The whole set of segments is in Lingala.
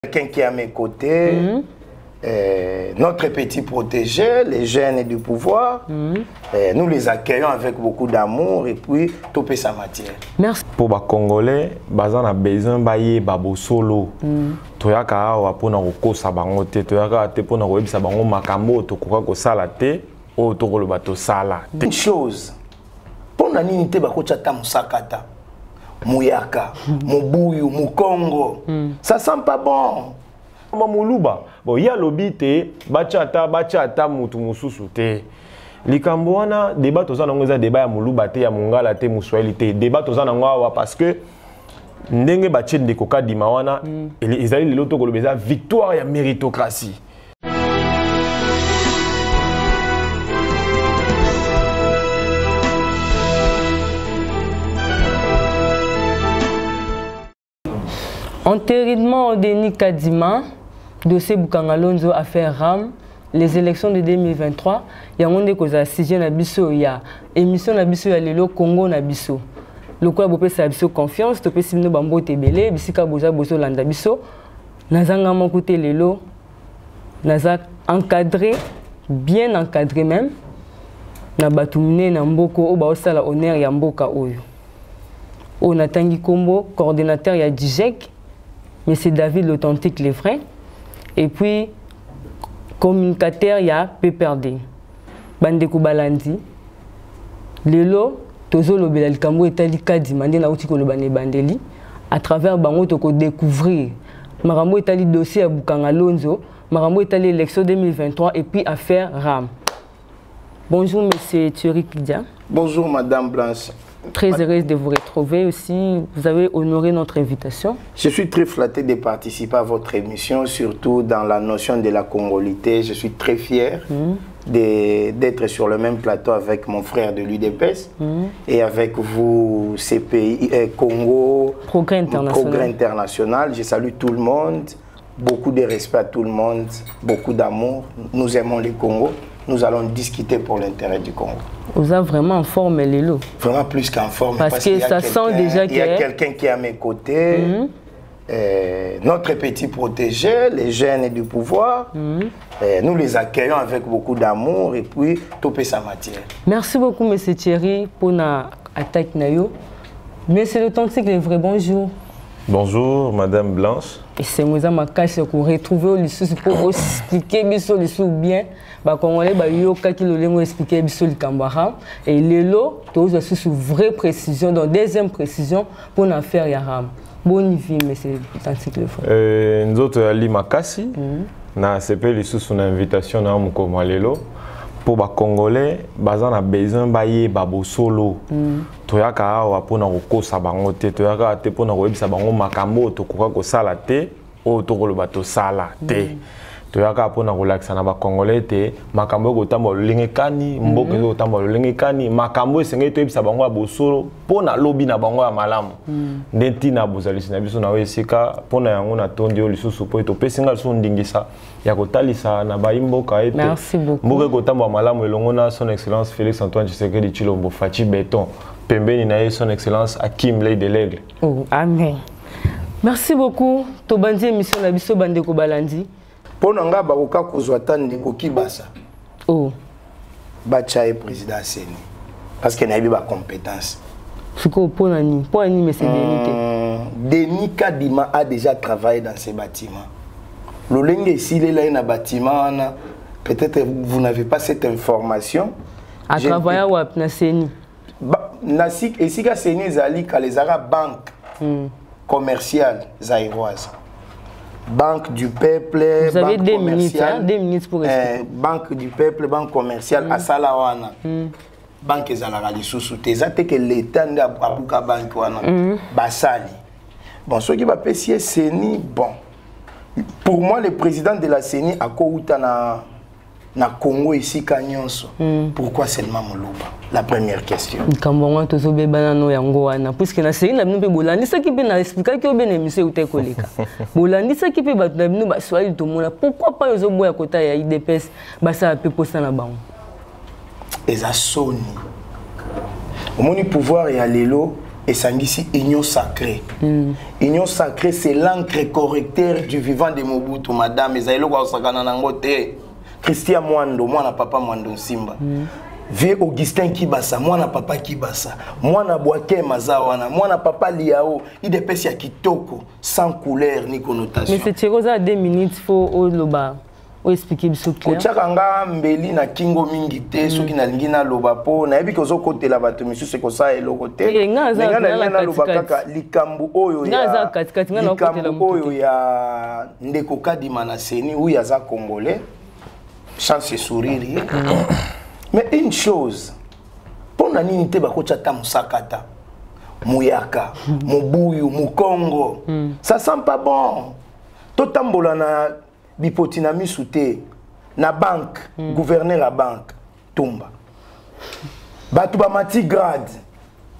Quelqu'un qui est à mes côtés, notre petit protégé, les jeunes du pouvoir, nous les accueillons avec beaucoup d'amour et puis tout sa matière. Merci. Pour les Congolais, ils ont besoin de babo solo. Toyaka awa pona kokosa bango te, toyaka te pona koyebisa bango makambo tokoka kosala te, o tokoloba tosala te. Une chose, pona nini te bakocha ta musakata, muyaka, mubuyu, mukongo, ça sent pas bon. Mamuluba, bon ya lobite, bachata mutu mususu te. Likambo wana débat toza nango eza débat ya muluba te ya mungala te muswahili te. Débat toza nango awa parce que ndenge batie ndeko kadima wana ezali lelo tokoloba eza victoire ya méritocratie. Entérinement au Denis Kadima, dossier Bukangalonzo, affaire RAM, les élections de 2023, il y a un cause à CG Nabiso, il y a émission Nabiso, il y a le Congo Nabiso. Le quoi bopé sa biso confiance, topé simno bambo tebele, bisika boza bozo landa biso, nazanga mon côté lelo, naza encadré, bien encadré même, na batumine na mboko o ba osala honneur ya mboka oyo. O natangi kombo coordinateur ya DIJEC. Monsieur David l'authentique les vrais, et puis communicateur il y a PPRD Bandeko Balandi lelo tozo lobela likambo etali kadima ndena uti ko lobane bandeli à travers bango to ko découvrir makambo etali dossier ya Bukangalonzo, makambo etali élection 2023 et puis affaire RAM. Bonjour monsieur Thierry Kidia. Bonjour madame Blanche. Très heureuse de vous retrouver aussi. Vous avez honoré notre invitation. Je suis très flatté de participer à votre émission, surtout dans la notion de la congolité. Je suis très fier d'être sur le même plateau avec mon frère de l'UDPS et avec vous, CPI, Congo, Progrès International. Je salue tout le monde, beaucoup de respect à tout le monde, beaucoup d'amour. Nous aimons le Congo. Nous allons discuter pour l'intérêt du Congo. Vous avez vraiment en forme, Lélo. Vraiment plus qu'en forme. Parce que ça sent déjà qu'il y a quelqu'un qui est à mes côtés, notre petit protégé, les jeunes du pouvoir. Nous les accueillons avec beaucoup d'amour et puis tout sa matière. Merci beaucoup, M. Thierry, pour l'attaque. Monsieur l'authentique, le vrai bonjour. Bonjour, Madame Blanche. Et c'est moi qui pour retrouver au lycée pour expliquer bien. Bah Congolais bah yo kaki le lengo expliquer biso likambara et lelo to zo sous vraie précision dans deuxième précision pour en faire yaram. Bonne vie monsieur l'authentique le frère. Nous autres ali makasi na CP lisusu na invitation na mukoma lelo pour ba Congolais baza na besoin baye babo solo. Toyaka awa pona kokosa bango te, toyaka te pona koyebisa bango makambo tokoka kosala te, o tokoloba tosala te. Toyaka pona kolakisa na ba Congolais te, makambo kotambola lengekani, mboka kotambola lengekani, makambo esengeli toyebisa bango abosolo pona lobi na bango ya malamu. Ndenti na bozalisi na biso na wesika pona yango na tondi o lisusu po to pesinga lisusu ndingisa ya kotalisa na baimboka ete. Merci beaucoup. Mboka kotambola malamu elongo na son excellence Félix Antoine Tshisekedi Tshilombo Fachi Béton. Pembeni na son excellence Hakim Ley de l'Aigle. Oh, amen. Merci beaucoup. Tobandi émission na biso Bandeko Balandi. Ponanga bakoka kozwa tande ko kibasa. Oh. Bacha est président Seni. Parce qu'il n'a pas de compétences. Fiko ponani, ponani mais c'est Denis Kadima a déjà travaillé dans ces bâtiments. L'olenge ici il est là un bâtiment, peut-être vous n'avez pas cette information. A travailler à na Seni. Nasik et si ka Seni zali ka les Arabes banque commerciale zaïroise. Banque du peuple, vous avez 2 minutes, hein? 2 minutes pour expliquer. Banque du peuple, banque commerciale, à Salawana. Banque Zalara, les sous-soutés. Ça fait que l'État n'a pas beaucoup de banque. Basali. Bon, ce qui va passer, c'est bon. Pour moi, le président de la CENI a Kouta na Congo ici, Kanyonso. Pourquoi seulement Moluba? La première question. Kambonga tozobe banano yango wana puisque na CENI na bino pe bolandi ça qui peut na expliquer que bien émission uté koleka. Bolandi ça qui peut ba bino ba swali to mona pourquoi pas yozo boya kota ya IDPS ba ça peut poster na bango. Eza soni. Au moni pouvoir ya lelo et sangisi union sacrée. Union sacrée, c'est l'encre correcteur du vivant de Mobutu, madame. Ezaïlo kwa osakana nangote. Christian Mwando, mwana papa Mwando Simba. Vie Augustin Kibasa, mwana papa Kibasa. Mwana Boake Mazawana, mwana papa Liao. Il dépêche ya kitoko, sans couleur ni connotation. Mais c'est Tcheroza 2 minutes, faut au loba. Ou expliquer le clair. Kochakanga mbeli na kingo mingi te soki na lingi na loba po na yebi kozo kote la bato misu se kosa eloko te nga na loba kaka likambu oyo ya ndeko Kadima na Seni où yaza congolais chance sourire mais une chose pona nini te bakocha ta musakata muyaka mobuyu mukongo ça sent pas bon totambola na bipotina misute na banque gouverneur la banque tumba batu ba mati grade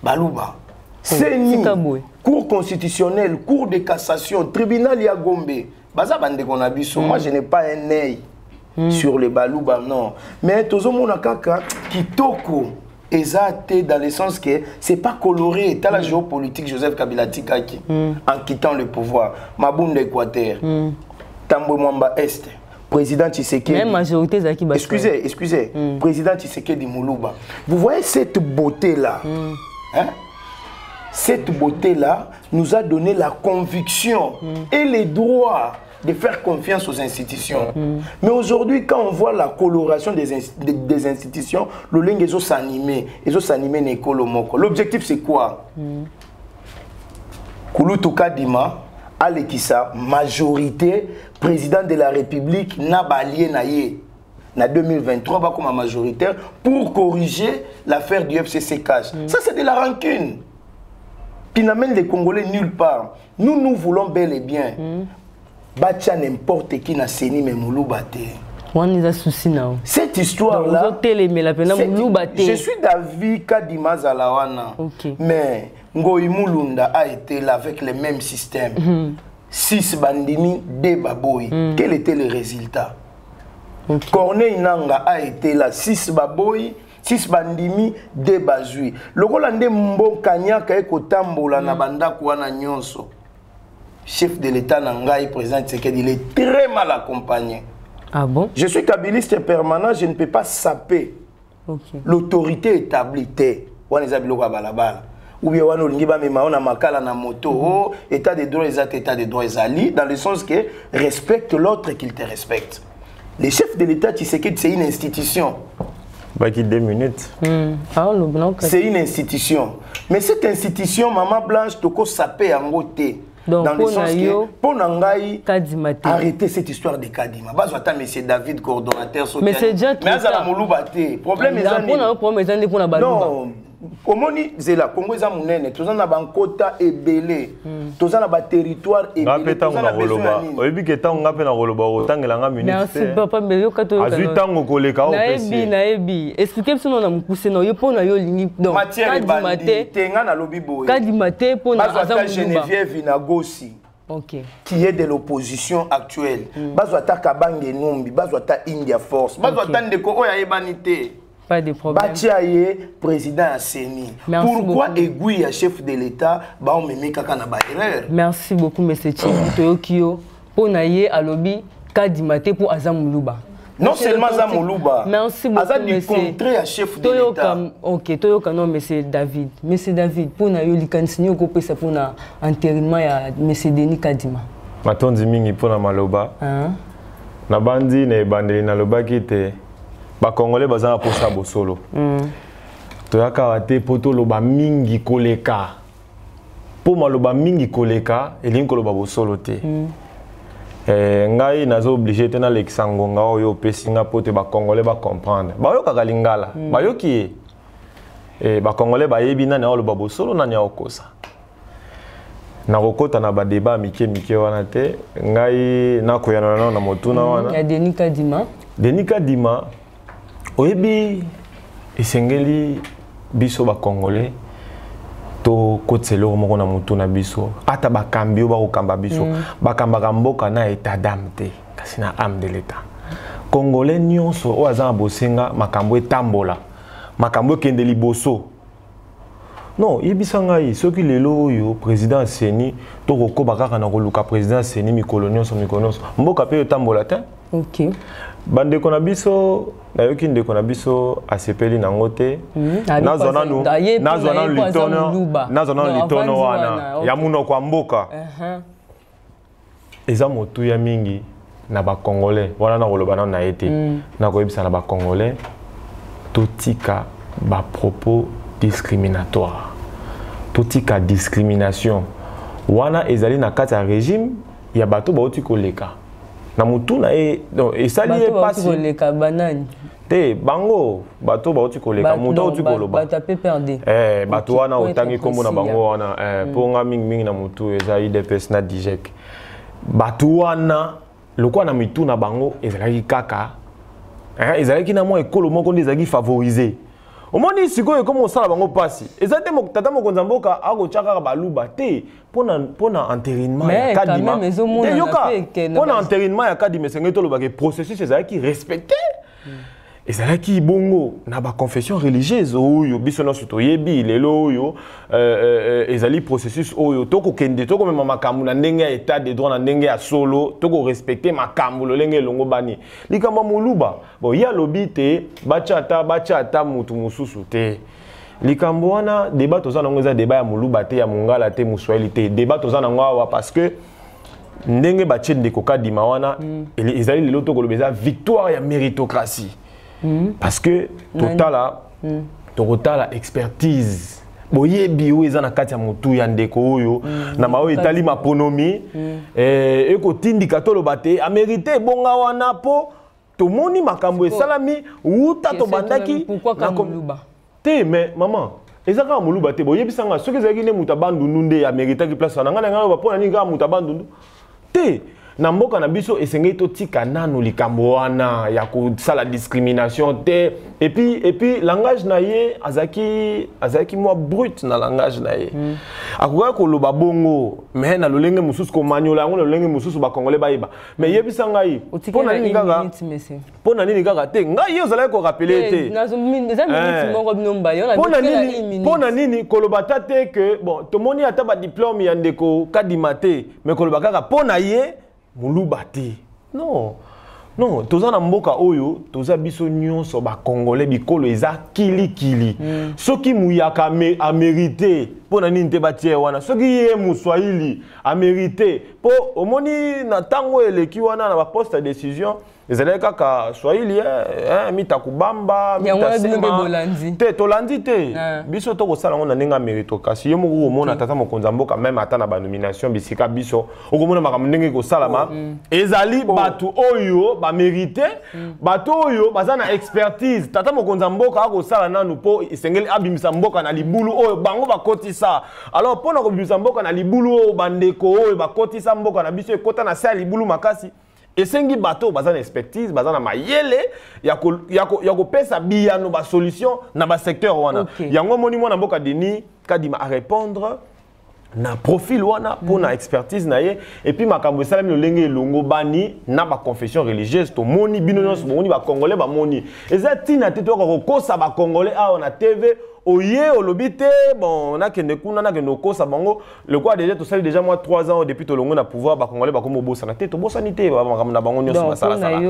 baluba seni cour constitutionnelle cour de cassation tribunal ya Gombe baza bande kona biso moi je n'ai pas un œil sur les baluba non mais tozo mona kaka kitoko exacté dans le sens que c'est pas coloré dans la géopolitique Joseph Kabila Tikaki en quittant le pouvoir Mabunda Équateur Tambo Mwamba Est, président Tshisekedi. Même majorité Zaki Bassa. Excusez, président Tshisekedi Moulouba. Vous voyez cette beauté-là, hein? Cette beauté-là nous a donné la conviction et les droits de faire confiance aux institutions. Mais aujourd'hui, quand on voit la coloration des institutions, le lingue est s'animer, l'objectif c'est quoi? Kouloutou Kadima. Alekisa, majorité, président de la République, n'a balié naïe. Na 2023, va comme majoritaire pour corriger l'affaire du FCC Cash. Ça, c'est de la rancune qui n'amène les Congolais nulle part. Nous voulons bel et bien. Batia n'importe qui n'a séni, mais Moulou Baté. Cette histoire-là, je suis David Kadima Zalawana, mais Ngoï Moulunda a été là avec le même système. 6 bandimi, 2 baboy. Quel était le résultat? Corneille Nanga a été là, 6 baboy, 6 bandimi, 2 bazui. Le Rolande Mbo Kanyaka Ekotambola na banda kouana nyonso. Chef de l'État Nangaï, président Tshisekedi, il est très mal accompagné. Ah bon? Je suis kabiliste permanent, je ne peux pas saper l'autorité établie. Ou bien on a makala na moto, état de droit exact, état de droit exact, dans le sens que respecte l'autre et qu'il te respecte. Le chef de l'État Tshisekedi, c'est une institution. Baki 2 minutes. C'est une institution. Mais cette institution, Maman Blanche, toko sapé en côté. Donc, dans le sens que pour Nangaï arrêter cette histoire de Kadima. M. David, coordonnateur social. Mais c'est déjà tout ça. Le problème est non. Comment c'est là? Congo est mounene. Tous en a un quota ébélé. Tous en a un territoire ébélé. Tous en a besoin. Merci papa. Mais yo kato. Naebi. Expliquez ce nom poussé non. Yo pona yo lingi. Donc. Kadimate. Tenga na lobi boy. Kadimate pona azam Geneviève Vinagossi. Ok. Qui est de l'opposition actuelle. Bazwata Kabange Numbi. Bazwata India Force. Bazwata Ndeko Oya Ebanité. Pas de problème. Batiaye, président Asseni. Pourquoi aiguille à chef de l'État, on me met kaka na ba erreur? Merci beaucoup, monsieur Tokyo. Pour naïe à lobby, Kadimate pour Azam Moulouba. Non seulement Azam Moulouba. Merci beaucoup, Azam du contraire à chef de l'État. Ok, Toyoka non, monsieur David. Monsieur David, pour naïe, il continue au copé ça pour na enterrement à monsieur Denis Kadima. Matondi mingi pour na maloba. Na bandi na bandeli na loba kite. Ba Congolais bazana pour ça bosolo. Toyaka wate poto loba mingi koleka. Po maloba mingi koleka elinko loba bosolo te. Ngai nazo obligé tena l'exangonga oyo pesinga pote ba Congolais ba comprendre. Ba yo kaka lingala. Ba yo ki ba Congolais ba yebi na na loba bosolo na nya okosa. Na kokota na ba débat mike wana te. Ngai na koyana na motuna wana. Ya Denis Kadima. Denis Kadima oyebi esengeli biso ba Congolais to kotselo moko na mutu na biso ata bakambi ba kokamba biso bakamba mboka na état d'âme te kasi na âme de l'état Congolais nyonso o azana bosenga makambo etambola makambo kende liboso non yebisanga yi soki lelo yo président Seni to kokoba kaka na koluka président Seni mikolo nyonso mboka pe yotambola te. OK. Bande kona biso na yoki ndeko na biso asepeli nango te. Nazona litono wana ya muno kwa mboka. Eza motu ya mingi na ba congolais wana na koloba na été na koyebisa na ba congolais totika ba propos discriminatoire. Totika discrimination wana ezali na kati ya régime ya bato bauti koleka na mutu na esali epasi koleka banani te bango bato bauti koleka mutu auti koloba bato pe perdre bato wana otangi kombo na bango wana ponga mingi na mutu ezali DPS na DGEC bato wana lokwa na mitu na bango ezali kaka ezali na mo ekolo moko ndezali favoriser omoni sikoyo comme osala bango pasi ezate tata mokonza mboka akochaka baluba te pona enterrement ya kadima te yoka pona enterrement ya kadima senge toloba ke processus ezalaki respecté ezalaki bongo na ba confession religieuse oyo biso nyonso toyebi lelo oyo ezali processus oyo tokokende tokomema makambo na ndenge ya état de droit na ndenge ya solo tokorespecte makambo lolenge elongo bani likambo moluba bon ya lobi te bachata mutu mususu te likambo wana débat toza nango eza débat ya moluba te ya mongala te muswahili te débat toza nango awa parce que ndenge batie ndeko kadima wana ezali lelo tokoloba eza victoire ya méritocratie. Parce que total expertise boyebi oyo eza na kati ya motu ya ndeko oyo na mayo etali maponomi ekotindika toloba te amérité ebonga wana po tomoni makambo esalami uta tobandaki te mais maman eza kaka moluba te boyebisanga soki ezalaki nde moto abandundu nde améritaki place wana ngai na ngai bapona nini kaka moto abandundu te na mboka na biso esengeli totika nano likambo wana ya kosala discrimination te et puis langage na ye azaki mwa brut na langage na ye akoka koloba bongo mais na lolenge mususu komanyola yango na lolenge mususu bakongole bayeba mais yebisa ngai pona nini kaka te ngai ye ozalaki korapele te pona nini koloba ta te ke bon tomoni ata badiplome ya ndeko kadima te mais koloba kaka pona ye muluba te non toza na mboka oyo toza biso nyonso ba congolais bikolo eza kili soki muyaka amérité pona nini te batie wana soki ye muswahili amérité po omoni na tango eleki wana na ba poste de décision ezalaki kaka swahili mitakubamba mitasema te tolandi te biso tokosala ngo na ndenge ya méritocratie ye moko komona tata mokonza mboka même ata na banomination bisika biso okomona makambo ndenge ekosalama ezali bato oyo bamérité bato oyo baza na expertise tata mokonza mboka akosala nanu mpo esengeli abimisa mboka na libulu oyo bango bakotisa alors mpona kobimisa mboka na libulu oyo bandeko oyo bakotisa mboka na biso ekota na se ya libulu makasi esengi bato baza na expertise baza na mayele ya kopesa biyano ba solution na ba secteur wana yango moni mwana mboka Denis Kadima a répondre na profil wana pour na expertise na ye et puis makambo esalami lolenge elongo bani na ba confession religieuse to moni bino nyonso moni ba congolais ba moni eza tina te to kokosa ba congolais awa na TV oye olobite bon na kende kuna na kende kosa bango le quoi déjà tout ça déjà moi 3 ans depuis to longo na pouvoir ba congolais ba komo bosa na te to bosa ni te ba makambo na bango nyonso masala sala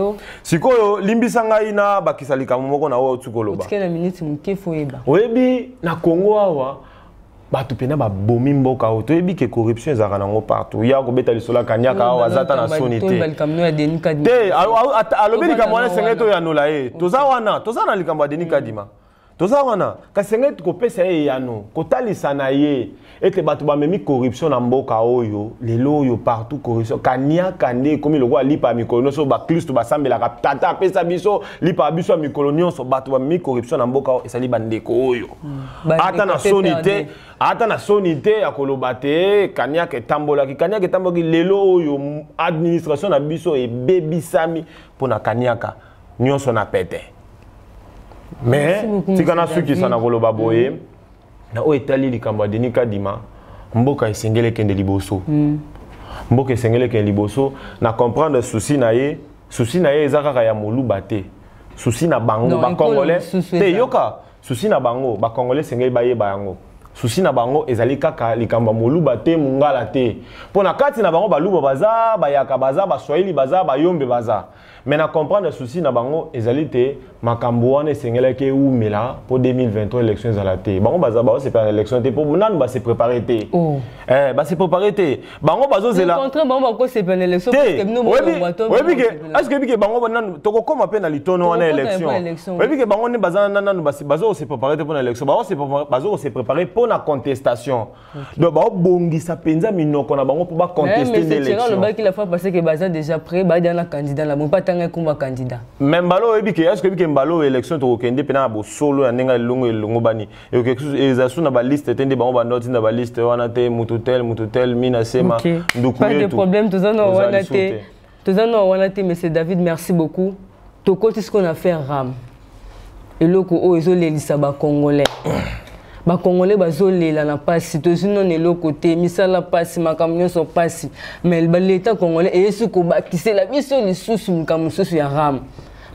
sikoyo limbisa ngai na bakisalika moko na o tukoloba tukela minute mukefo eba oyebi na Congo awa bato pena ba bomi mboka oto yebi ke corruption ezaka nango partout ya ko beta lisola kanyaka awa zata na sonité te alobi likambo wana sengeto ya nola ye toza wana toza na likambo ya Denis Kadima toza wana kasenge kopesa ye yano kotalisa na ye ete bato bamemi corruption na mboka oyo lelo oyo partout corruption kaniaka nde komi lokwa lipa ya mikolo nyonso baklisto basambelaka tata apesa biso lipa ya biso ya mikolo nyonso bato bamemi corruption na mboka oyo esali bandeko oyo ata na soni te ya koloba te kaniaka etambolaki lelo oyo administration na biso ebebisami mpona kaniaka nyonso na pete mais tika na suki sana koloba boye na o etali likambo ya Denis Kadima mboka esengele kende liboso mboka esengele kende liboso na comprendre souci na ye eza kaka ya moluba te souci na bango ba congolais te yoka souci na bango ba congolais sengeli bayeba yango souci na bango ezali kaka likamba moluba te mungala te pona kati na bango baluba baza bayaka baza baswahili baza bayombe baza mais na comprendre souci na bango ezali te makambo wana esengelaki eumela pour 2023 élection ezala te bango baza bao se faire élection te pour nanu ba se préparer te ba se préparer te bango bazozela contre bango bako se faire élection parce que nous oui que est-ce que bike bango nanu toko koma pe na litono wana élection oui que bango ne baza nanu bazo se préparer te pour l'élection bazo se préparer pour la contestation donc bao bongisa penza minoko na bango pour ba contester l'élection le baki la fois passé que baza déjà prêt ba dans candidat la pas tant comme candidat même balo bike est-ce que bike mbalo élection to kende pena bo solo ya nenga longo bani et quelque chose ezasu na ba liste tende bango ba note na ba liste wana te mututel mina sema nduku pas de problème tous en wana te monsieur David merci beaucoup to côté ce qu'on a fait ram et loko o ezolelisa ba congolais ba congolais bazolela na pasi to sinon ne loko te misala pasi makamyo so pasi mais l'état congolais et ce ko bakisela biso lisusu mkamyo susu ya ram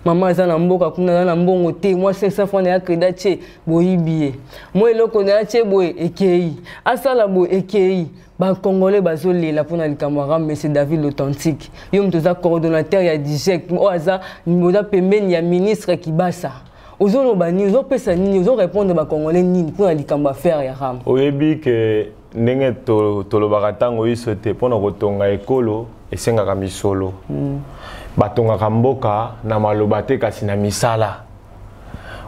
maman za na mboka kuna na mbongo te moi 500 francs ya crédit che boyibie moi eloko na che boy ekei asala boy ekei ba congolais bazolela pona likamwa ram monsieur David l'authentique yo mtoza coordonnateur ya DGEC o aza moza pembeni ya ministre Kibasa ozo bani ozo pesa nini ozo répondre ba congolais nini pona likamwa faire ya ram oyebi ke ndenge to lo baratango iso te pona kotonga ekolo esengaka misolo batongaka mboka na maloba te kasi na misala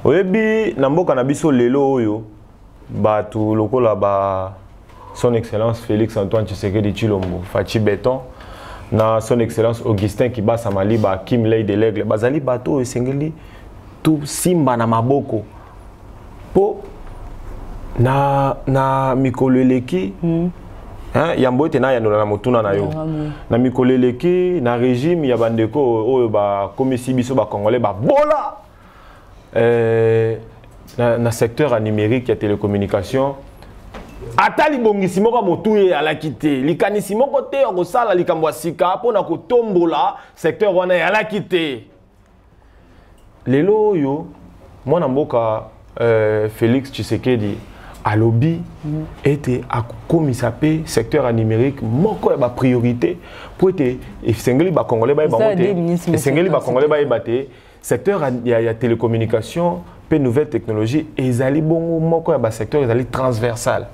oyebi na mboka na biso lelo oyo batu lokola ba son excellence Félix Antoine Tshisekedi Tshilombo Fachi Beton na son excellence Augustin Kibasa Maliba Kim Lay de l'Aigle bazali bato esengeli tout simba na maboko po na mikoleleki yambo ete na yanola na motuna na yo na mikoleleki na régime ya bandeko oyo ba komisi biso ba congolais ba bola na secteur numérique ya télécommunication atali bongisi moko motuye alaki te likanisi moko te okosala likambo ya sika mpona kotombola secteur wana yalaki te lelo oyo mwana mboka Félix Tshisekedi alobi ete akomisa pe secteur numérique moko ya ba priorité pour ete esengeli ba congolais ba bango te esengeli ba congolais ba ebate secteur ya télécommunication pe nouvelle technologie ezali bongo moko ya ba secteur ezali transversal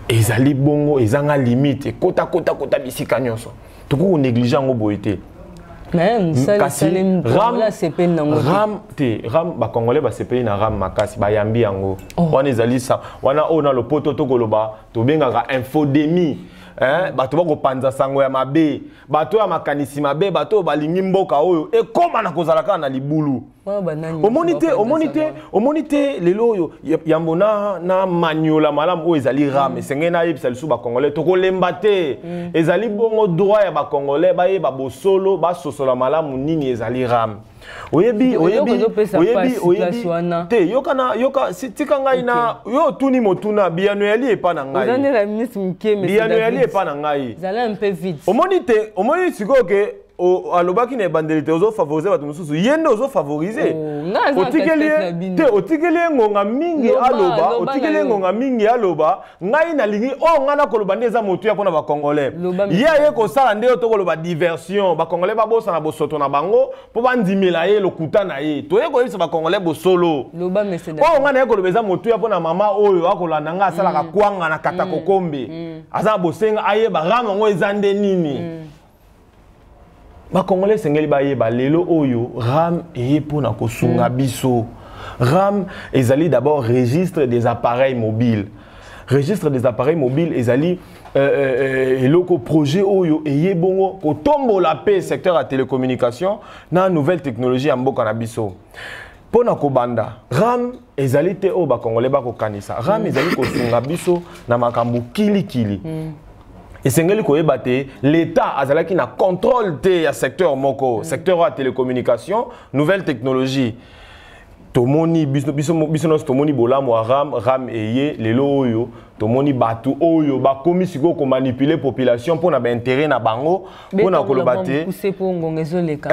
ezali bongo ezanga limite kota bisika nyonso toko négliger ngo boyete ram ba congolais ba sepeli na ram makasi ba yambi yango wana ezali sa wana ona lopoto tokoloba to bengaka infodémie bato bako panza sango ya mabe bato ya makanisi mabe bato balingi mboka oyo ekoma na kozalaka na libulu omonite lelo oyo yambo na maniola malamu oyo ezali ram esenge na yebisa lisu ba congolais tokolemba te ezali bongo droit ya ba congolais bayeba bosolo basosola malamu nini ezali ram oyebi te yoka tika ngai na yo tuni motuna biano yali epa na ngai epa na ngai omoni sikoyo ke alobaki na ebandelite ozo favoriser bato mosusu yende ozo favoriser otikeli ngonga mingi aloba ngai nalingi o ngana koloba nde eza motu ya mpona bakongolais ye kosala nde yo tokoloba diversion bakongolais babosana bosoto na bango mpo bandimela ye lokuta na ye toye koyebisa bakongolais bosolo oyo ngana ye koloba eza motu ya mpona mama oyo akolanda nga asalaka kwanga na kata kokombe aza na bosenga ayeba rama yango eza nde nini ba congolais sengeli bayeba lelo oyo ram epona kosunga biso ram ezali d'abord registre des appareils mobiles ezali eloko projet oyo eyebongo kotombola pe secteur ya télécommunication na nouvelle technologie ya mboka na biso pona kobanda ram ezali te oyo ba congolais bakokanisa ram ezali kosunga biso na makambo kilikili esengeli koyeba te l'état azalaki na contrôle te ya secteur moko secteur ya télécommunication nouvelle technologie tomoni biso tomoni bolamu ram eye lelo oyo tomoni batu oyo bakomi siko ko manipuler population pour na ba intérêt na bango pour na kolobate pousser pour ngongezo leka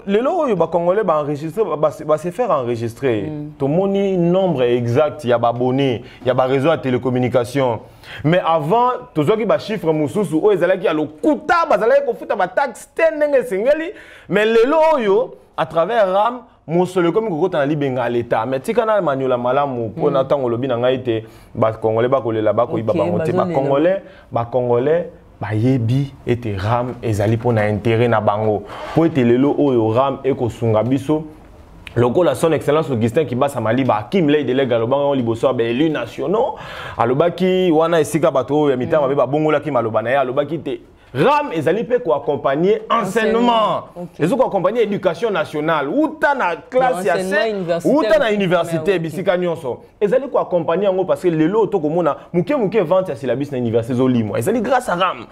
lelo oyo ba congolais ba enregistrer ba se faire enregistrer tomoni nombre exact ya ba abonnés ya ba réseau de télécommunication mais avant tozoki ba chiffre mususu o ezalaki ya lokuta bazalaki ko futa ba taxe tenenge sengeli mais lelo oyo à travers RAM mosolo comme kokota na libenga l'état mais tika na maniola malamu pona tango lobi na ngai te ba congolais ba kolela ba ko iba bango te ba congolais ba yebi ete RAM ezali pona intérêt na bango po ete lelo oyo RAM eko sunga biso lokola son excellence Augustin Kibasa Maliba Kim Lay délégué alobanga liboso ba élus nationaux alobaki wana esika bato ya mitama be ba bongola ki maloba na ya alobaki te RAM ezali pe ko accompagner enseignement ezo ko accompagner éducation nationale uta na classe ya C uta na université bisika nyonso ezali ko accompagner ngo parce que lelo to komona muke vente ya syllabus na université zolimo ezali grâce à RAM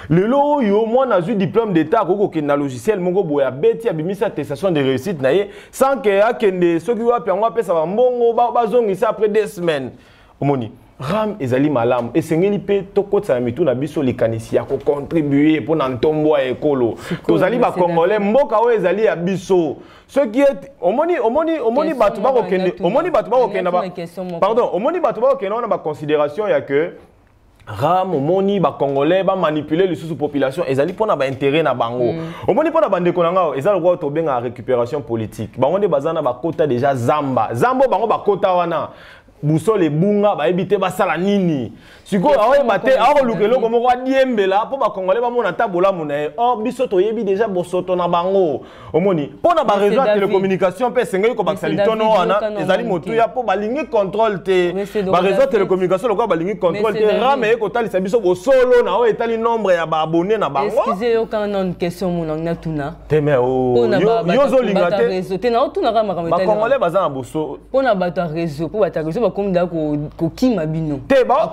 lelo yo moi na ju diplôme d'état koko ke na logiciel mongo boya beti ya bimisa attestation de réussite na ye sans que akende soki wapi ngo apesa ba mbongo bazongisa après 2 semaines omoni RAM ezali malamu esengeli pe tokotsa mitu na biso likanisi ya ko contribuer pour na ntombo ya ekolo tozali ba congolais mboka o ezali ya biso ce qui est omoni batu ba kokende pardon omoni batu ba kokende na ba considération ya que RAM omoni ba congolais ba manipuler les sous population ezali pona ba intérêt na bango omoni pona bande konanga ezali ko to benga récupération politique bango nde bazana ba kota déjà zambo bango ba kota wana busole bunga ba ebite basala nini siko awe bate awo lukelo ko moko diembela po ba congolais ba mona tabola mona biso to yebi déjà bosoto na bango omoni pona ba réseau de télécommunication pe sengeli ko bakisali tono wana ezali motu ya po balingi contrôle te ba réseau de télécommunication lokwa balingi contrôle te rame ko talisa biso bosolo na o etali nombre ya ba abonnés na bango excusez yo quand on question mon na tuna teme o yo zo lingate réseau te na tuna ka makambo ba congolais baza na boso pona ba réseau po ba réseau comme da ko kima bino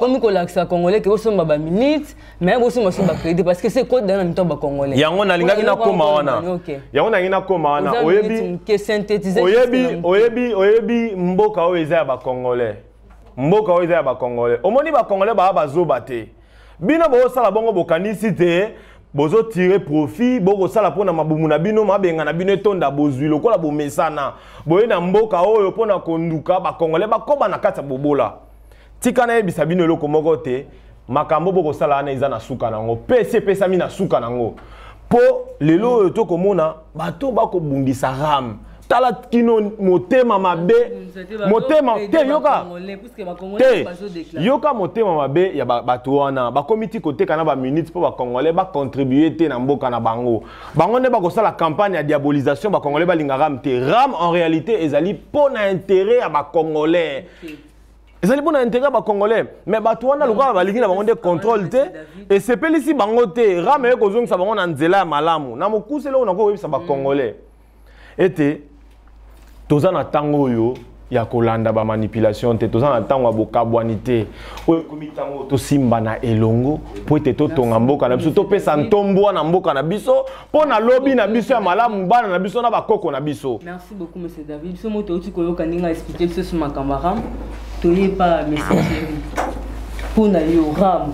comme ko laksa congolais que osomba ba minute mais osomba so ba crédit parce que c'est code dans le temps ba congolais yango na linga ina koma wana yango na ina koma wana oyebi que synthétiser oyebi mboka o eza ba congolais omoni ba congolais ba zoba te bino bo sala bongo bokanisi te bozo tirer profit boko sala pona mabumu na bino mabenga na bino etonda bozwi lokola bomesana boye na mboka oyo pona konduka ba congolais bakoba na kati ya bobola tika na yebisa bino eloko moko te makambo boko sala ana eza na suka nango pese pesa mi na suka nango po lelo oyo to komona bato bakobundisa RAM tala kino motema mabe motema te yoka motema mabe ya bato wana bakomiti koteka na ba minutes po ba congolais ba contribuer te na mboka na bango ne ba kosala campagne ya diabolisation ba congolais balinga RAM te RAM en réalité ezali po na intérêt ya ba congolais ezali po na intérêt ya ba congolais mais bato wana lokwa balingi na bango de contrôle te et sepelisi bango te RAM e kozongisa bango na nzela ya malamu na mokuselo na ko webisa ba congolais ete toza na tango yo ya kolanda ba manipulation te toza na tango bokabwani te oyo komi tango to simba na elongo po ete to tonga mboka na biso to pesa ntombo na mboka na biso po na lobby na biso ya malamu bana na biso na bakoko na biso. Merci beaucoup monsieur David. Biso moto uti koyoka ninga expliquer biso sur makambara to yepa messagerie pour na yo RAM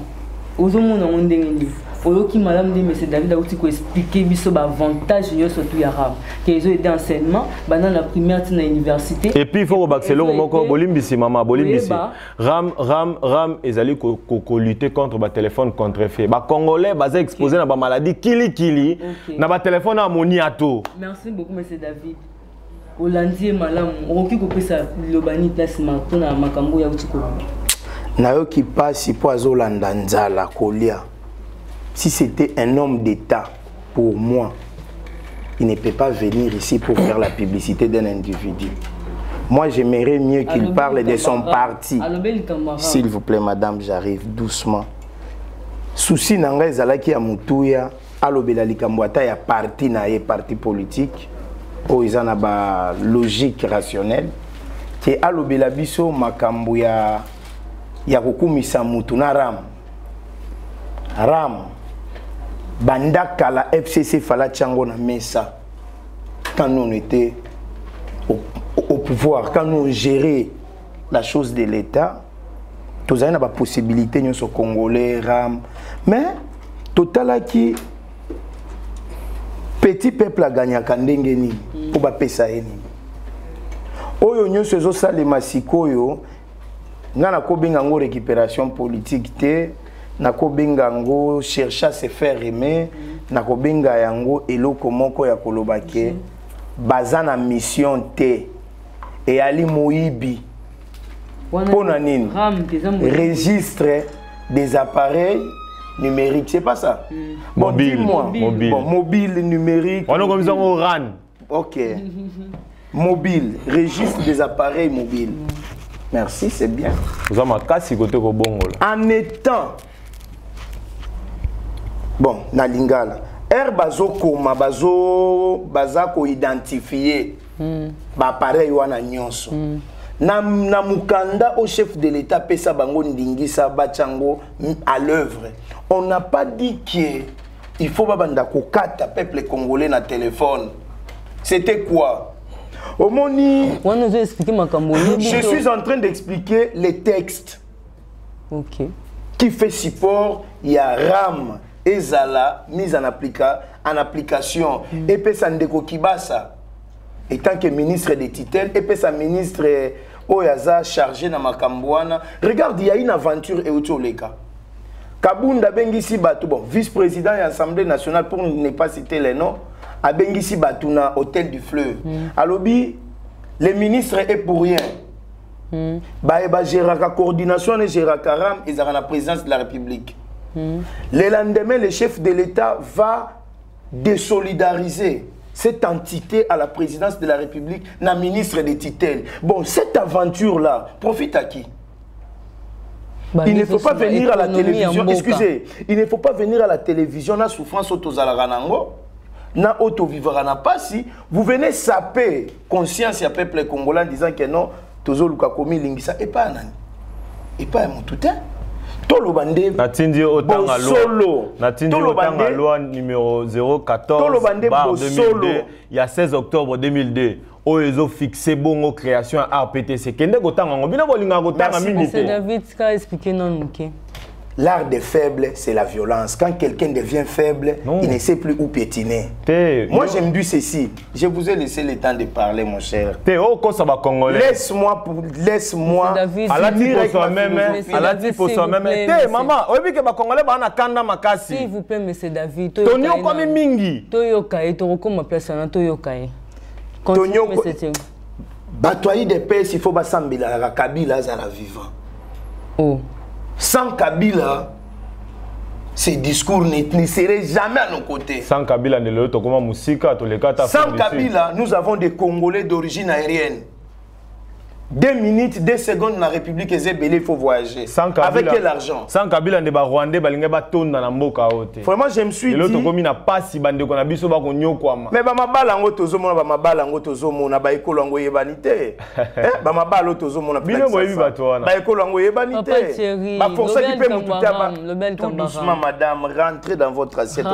ozomona ndengeni oyoki madame de monsieur David a uti ko expliquer biso ba avantage yo surtout ya RAM que ils ont aidé enseignement dans la primaire na université et puis il faut baxelo moko bolimbisi mama bolimbisi RAM ezali ko lutter contre ba téléphone contrefait ba congolais baza exposé na ba maladie kili na ba téléphone à moniato. Merci beaucoup monsieur David. Olandie malamu okoki ko pesa lobani place na makambo ya uti ko nayoki pasi po azolanda nzala kolia. Si c'était un homme d'État, pour moi, il ne peut pas venir ici pour faire la publicité d'un individu. Moi, j'aimerais mieux qu'il parle de son parti. S'il vous plaît, madame, j'arrive doucement. Souci nanga ezalaki ya mutuya, alobela likambwata ya parti na ye parti politique, o izana ba logique rationnelle, ke alobela biso makambo ya kokumisa mutu na RAM. Bandaka la FCC fala tchango na mesa quand on était au pouvoir, quand nous gérons la chose de l'État, nous avons la possibilité de nous Congolais, RAM, mais total qui petit peuple a gagné à Kandengeni pour pas payer. Oyo nyo sezo sale masikoyo ngana ko benga ngo récupération politique te na ko benga ngo chercher à se faire aimer na ko benga yango eloko moko ya kolobake bazana mission te et ali moibi pona nini registre des appareils numériques, c'est pas ça? Bon, mobile, dis-moi. mobile. Bon, mobile, numérique. On a comme ça au RAN. Ok. Mobile, registre des appareils mobiles. Merci, c'est bien. Vous avez ma casse côté au bongo. En étant, bon, na lingala, bazo koma bazako identifier l'appareil wana nyonso. Na mukanda au chef de l'État pesa bango ndingisa bachango à l'œuvre. On n'a pas dit qu'il faut babanda kokata peuple congolais na téléphone. C'était quoi? Omoni, je suis en train d'expliquer les textes. Ok. Qui fait support, il y a RAM et Zala mise en application. Et puis Sandeko Kibasa, étant que ministre des Titels, et puis sa ministre Oyaza chargé dans Makambouana. Regarde, il y a une aventure et Otoleka. Kabunda Bengisi Batou, bon, vice-président de l'Assemblée nationale, pour ne pas citer les noms, à Bengisi Batouna, hôtel du Fleuve. Alobi, les ministres est pour rien. Bah, Géraka coordination et Géraka Ram, ils ont la présidence de la République. Le lendemain, le chef de l'État va désolidariser cette entité à la présidence de la République, na ministre des Titels. Bon, cette aventure-là, profite à qui? Il ne faut pas venir à la télévision, excusez, il ne faut pas venir à la télévision, na souffrance autozalaranango, na auto-vivra pas si vous venez saper conscience à peuple congolais en disant que non, tozo luka komi lingisa, et pas nani, et pas mon toutain. Natindi autant à loi. Natindi autant à loi numéro 014/2002. Il y a 16 octobre 2002. Où ils ont fixé bon création à RPTC. Kende autant en bien c'est David qui a expliqué non ok. L'art des faibles, c'est la violence. Quand quelqu'un devient faible, il ne sait plus où piétiner. Moi, j'aime du ceci. Je vous ai laissé le temps de parler, mon cher. Laisse-moi. Maman, s'il vous plaît, monsieur David. Batoyer des pères, il faut bassambila la Kabila à vivant. Oh. Sans Kabila, ces discours ne seraient jamais à nos côtés. Sans Kabila, sans Kabila, nous avons des Congolais d'origine aérienne. 2 minutes, 2 secondes, la République est il faut voyager. Avec quel argent? Sans Kabila, les Rwandais, vraiment, je me suis dit. Mais doucement, madame, rentrez dans votre assiette.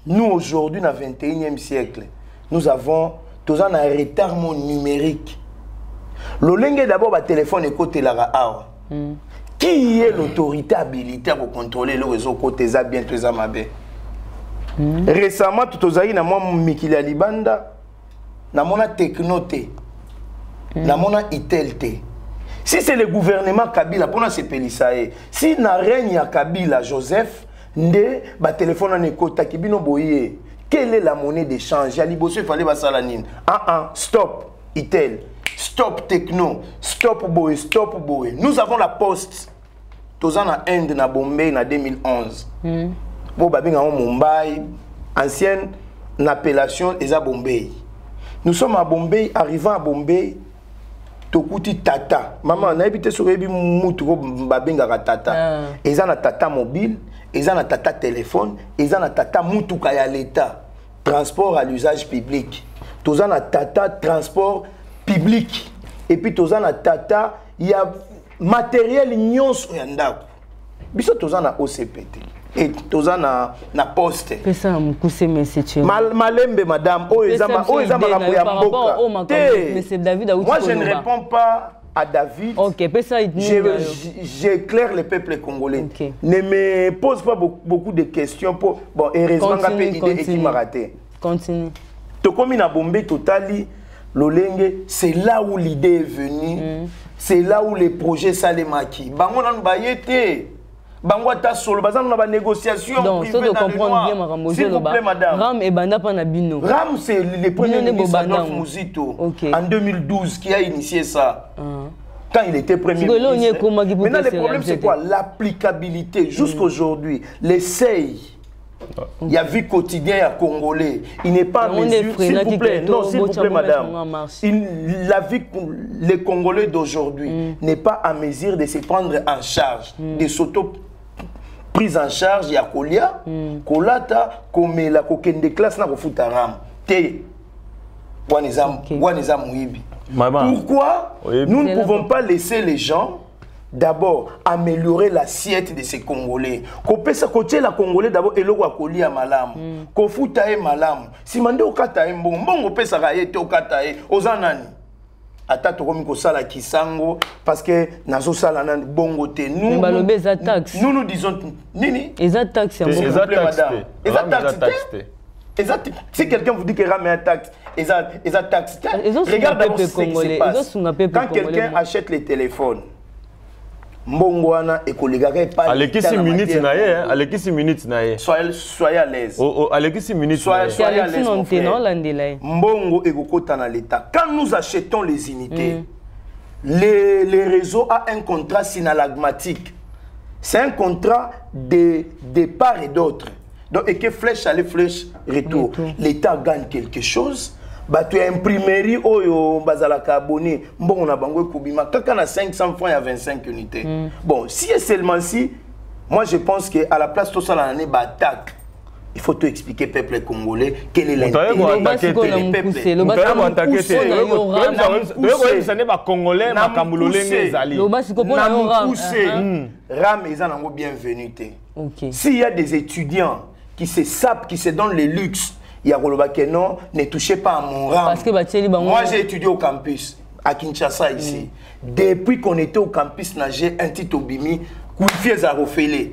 Nous aujourd'hui, dans le 21e siècle, nous avons tous un retard numérique. Le lingue d'abord, le téléphone est côté la awa. Qui est l'autorité habilitée pour contrôler le réseau côté ça bien tout ça mabé? Récemment, tout ça, na moi Mikila Libanda, na mona Technoté, na mona Itelte. Si c'est le gouvernement Kabila, pour nous c'est Pélissaé. Si na règne à Kabila Joseph, nde ba téléphone en écoute kibino boye. Quelle est la monnaie d'échange? Ya liboso il fallait ba salanine. Stop Itel, stop Techno, stop boy, stop boy. Nous avons la poste. Tous en Inde na Bombay na 2011. Bon babinga en Mumbai, ancienne appellation eza Bombay. Nous sommes à Bombay, arrivant à Bombay, tokuti tata. Maman on a habité sur ebi mutu babinga tata. Eza na tata mobile. Ils ont un tata téléphone, ils ont un tata mutuka ya l'État, transport à l'usage public. Tous ont un tata transport public. Et puis tous ont un tata, il y a matériel nyons yandako. Biso tous ont un OCPT. et toza na poste pesa mukuse monsieur Thierry malembe madame oyezama ya mboka monsieur David Aouti. Moi je ne réponds pas à David. OK, j'éclaire le peuple congolais. Okay. Ne me pose pas beaucoup de questions pour bon heureusement ngapé qui m'a raté. Continue. To comme na Bombé totali lolenge, c'est là où l'idée est venue. C'est là où les projets salemaki. Bango nan bayete. Bango ta solo bazan na ba négociation privée dans le noir. S'il vous plaît madame. Ram et banda pa na bino. Ram c'est le premier ministre Adolphe Muzito en 2012 qui a initié ça. Quand il était premier ministre. Maintenant le problème c'est quoi? L'applicabilité jusqu'aujourd'hui, l'essai. Il y a vie quotidienne à Congolais. Il n'est pas en mesure, s'il vous plaît, non, s'il vous plaît, madame. La vie, les Congolais d'aujourd'hui n'est pas en mesure de se prendre en charge, de s'auto-prise en charge. Il y a Kolia, Kolata, Komela, Kokende classe, na Kofutaram. Te, Waneza Mouibi. Pourquoi nous ne pouvons pas laisser les gens d'abord améliorer l'assiette de ces Congolais? Côté la Congolais d'abord et le Wakoli à malam. Kofuta e malam. Si mande okata e mbongo pesa ka yete okata e ozanani. Ata to komi ko sala kisango parce que nazo sala nan bongo te nous. Nous nous disons nini? Exact taxe madame. Exact. Si quelqu'un vous dit que Ram est un taxe, exact taxe. Regarde d'abord ce qui se passe. Quand quelqu'un achète les téléphones, Mbongwana et Koligare pas. Alekisi minutes na ye, alekisi minutes na ye. Soyez à l'aise. Alekisi minutes. Soyez à l'aise. Mbongo et Kokota na l'État. Quand nous achetons les unités, les réseaux ont un contrat synalagmatique. C'est un contrat de part et d'autre. Donc, et que flèche aller, flèche retour. L'État gagne quelque chose. Bah, tu as imprimerie, oh, bazalaka abonné. Bon, on a bango kubima. Quand on a 500 francs, il y a 25 unités. Bon, si et seulement si, moi je pense qu'à la place de tout ça, l'année, bah, attaque. Il faut te expliquer, peuple congolais, quel est l'intérêt du peuple. Ram, ils en bienvenue. S'il y a des étudiants qui se sapent, qui se donnent le luxe, il y a non, ne touchez pas à mon rang. Moi, j'ai étudié au campus, à Kinshasa, ici. Depuis qu'on était au campus, j'ai un petit obimi, Wi-Fi est à refaire.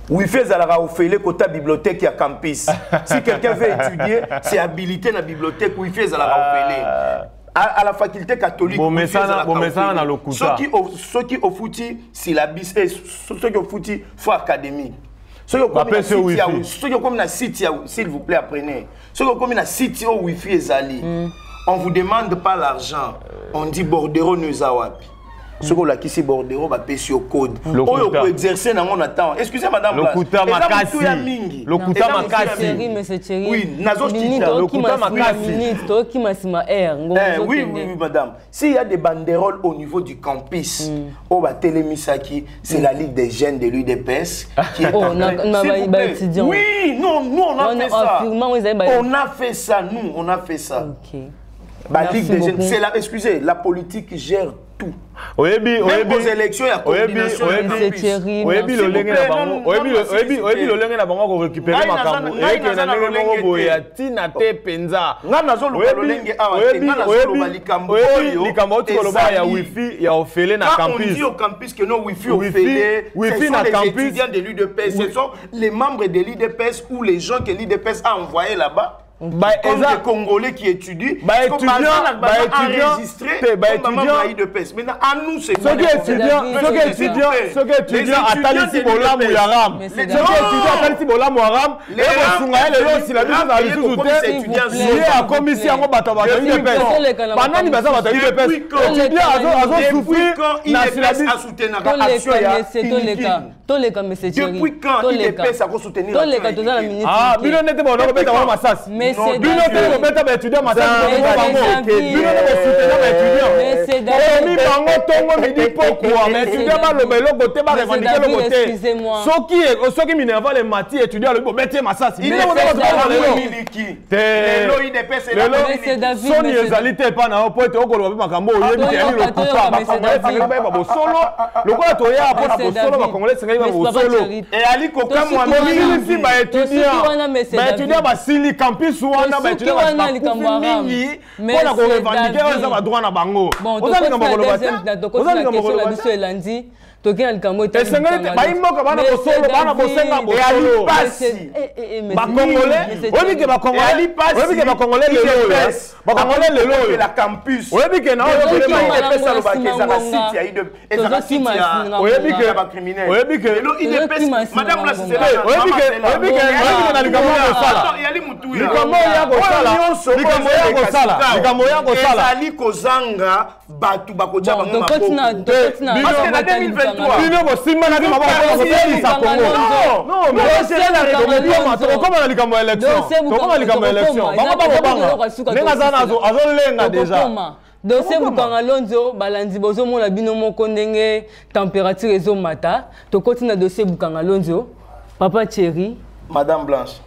Wi-Fi est à refaire, côté bibliothèque, il y a campus. Si quelqu'un veut étudier, c'est habilité dans la bibliothèque, Wi-Fi est à refaire. À la faculté catholique, ceux qui ont foutu syllabus, ceux qui ont foutu foi académique. Ceux qui ont comme un site, s'il vous plaît, apprenez. Ceux qui ont comme un site au Wi-Fi et Zali, on ne vous demande pas l'argent. On dit Bordero nous awapi. Ceux qui ont la kisi Bordero va payer sur code. On peut exercer dans mon attend. Excusez madame. Le Kouta Makasi. Le Kouta Makasi. Oui, nazo chita. Le Kouta Makasi. Oui, madame. S'il y a des banderoles au niveau du campus, au Télémisaki, c'est la Ligue des jeunes de l'UDPS qui est oui, non, nous on a fait ça. On a fait ça, nous, on a fait ça. La Ligue des jeunes, c'est la, excusez, la politique gère tout. Même aux élections, il y a coordination. C'est terrible. Ce sont les membres de l'UDPS ou les gens que l'UDPS a envoyés là-bas. Comme des Congolais qui étudient, enregistré comme maman de peste. Maintenant, à nous, c'est ceux qui étudiants à Talisi Bola Mouyaram. Ceux qui étudiants à Talisi Bola Mouyaram, les Sungaï, les Lossi, la mission dans les sous-étudiants, liés à commission à Batabata de peste. Pendant qu'ils passent à Batabata de peste, étudiants ont souffert, l'IDPS a soutenu la action. Depuis quand l'IDPS a soutenu la action? Ah, mais on était bon, on va pas avoir ma sas. Mais c'est Bino pe beta ba étudiant matin bango. Bino pe soutenir ba étudiant. Mais c'est mi bango tongo midi pourquoi mais étudiant ba lo belo côté ba revendiquer le côté. Excusez-moi. Soki minerva le mati étudiant le bete masasi. Il est miliki. Lelo IDPS là. Soni ezalité pas na pote okolo ba makambo oyebi ke ali lokuta ba congolais ba ba solo. Lokola toya apona ba solo ba congolais sengai ba solo. Et ali kokamwa mimi ba étudiant ba sili campus wana ba étudiant ba mingi pona ko revendiquer za ba droit na bango. Ozali ka makolo ba. Ozali ka makolo ba biso elandi. Tokia likambo ete. Esengeli ba imboka bana ko solo bana bosenga bo solo. Ba congolais, oyebi ke ba congolais, oyebi ke ba congolais lelo. Ba congolais lelo la campus. Oyebi ke na oyebi ke pesa lo ba kezaka site ya ide. Ezaka site ya oyebi ke ba criminel. Oyebi ke lelo IDPS madame la c'est oyebi ke na likambo ya kosala. Yali mutuya. Likambo ya kosala. Likambo ya kosala. Ezali kozanga batu bakoja bango maboko. Parce que na 2023 bino bosimba na bima bako kotelisa Congo. Non, mais c'est la réglementation. Tokoma na likambo élection. Tokoma likambo élection. Banga. Nenga zana azolenga déjà. Dossier Bukanga Lonzo balandi bozo mona bino moko ndenge température ezomata. Tokoti na dossier Bukanga Lonzo. Papa Thierry, Madame Blanche.